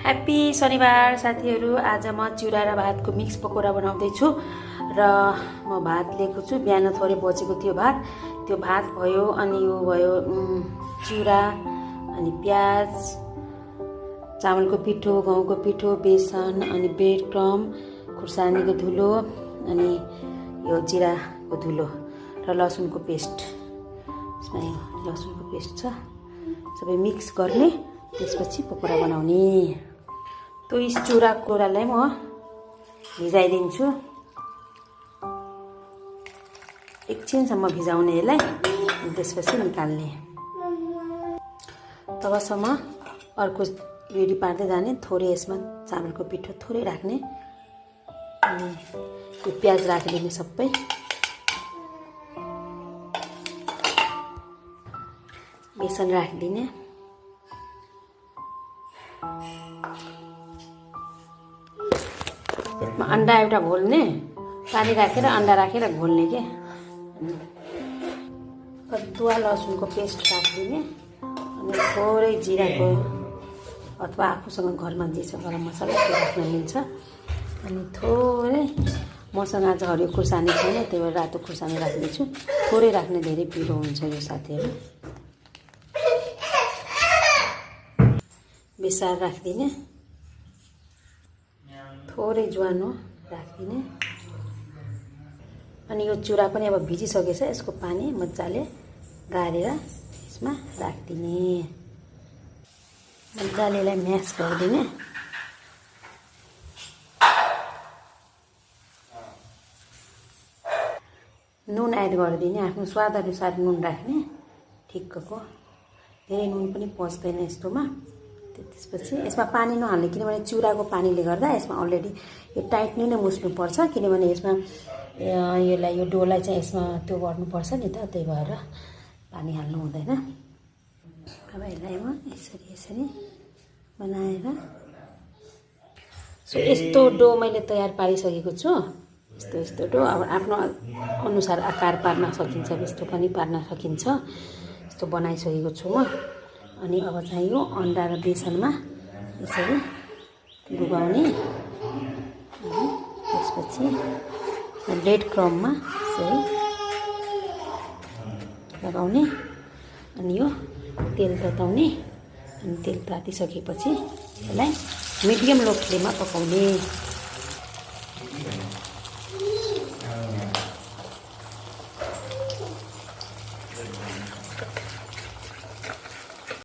Happy शनिबार साथीहरू। आज म चिउरा र भातको मिक्स पकौडा बनाउँदैछु र म भात लिएको छु। बिहान थोरै बचेको थियो भात, त्यो भात भयो अनि यो भयो चिउरा अनि प्याज, चामलको पिठो, गहुँको पिठो, बेसन अनि ब्रेड क्रम, खुर्सानीको धुलो अनि यो जिराको धुलो र लसुनको पेस्ट। यसमा यो लसुनको पेस्ट छ, सबै मिक्स गर्ने, त्यसपछि पकौडा बनाउने। त्यो चिउरालाई म भिजाइदिन्छु, एकछिनसम्म भिजाउने यसलाई, अनि त्यसपछि निकाल्ने। तबसम्म अर्को रेडी पार्दै जाने। थोरै यसमा चामलको पिठो थोरै राख्ने अनि यो प्याज राखिदिने, सबै बेसन राखिदिने, अन्डा एउटा घोल्ने, पानी राखेर अन्डा राखेर घोल्ने के। कदुवा लसुनको पेस्ट राखिदिने अनि थोरै जिराको अथवा आफूसँग घरमा जे छ गरम मसला त्यो राख्न मिल्छ। अनि थोरै, मसँग आज हरियो खुर्सानी छैन, त्यही भएर रातो खुर्सानी राख्दैछु। थोरै राख्ने, धेरै पिरो हुन्छ यो साथीहरू। बेसार राखिदिने, थोरै ज्वानो राखिदिने। अनि यो चिउरा पनि अब भिजिसकेछ, यसको पानी मजाले गाडेर यसमा राखिदिने, मजाले यसलाई म्यास गरिदिने। नुन एड गरिदिने, आफ्नो स्वादअनुसार नुन राख्ने, ठिक्कको। धेरै नुन पनि पस्दैन यस्तोमा। त्यसपछि यसमा पानी नहाल्ने, किनभने चिउराको पानीले गर्दा यसमा अलरेडी यो टाइट नै मुस्नुपर्छ, किनभने यसमा यसलाई, यो डोलाई चाहिँ यसमा त्यो गर्नुपर्छ नि त, त्यही भएर पानी हाल्नु हुँदैन। अब यसलाई म यसरी बनाएर, सो यस्तो डो मैले तयार पारिसकेको छु। यस्तो डो अब आफ्नो अनुसार आकार पार्न सकिन्छ, यस्तो पनि पार्न सकिन्छ। यस्तो बनाइसकेको छु म। अनि अब चाहिँ यो अन्डा र बेसनमा यसरी डुबाउने, त्यसपछि ब्रेड क्रममा यसरी लगाउने, अनि यो तेल तताउने। अनि तेल तातिसकेपछि यसलाई मिडियम लो फ्लेममा पकाउने।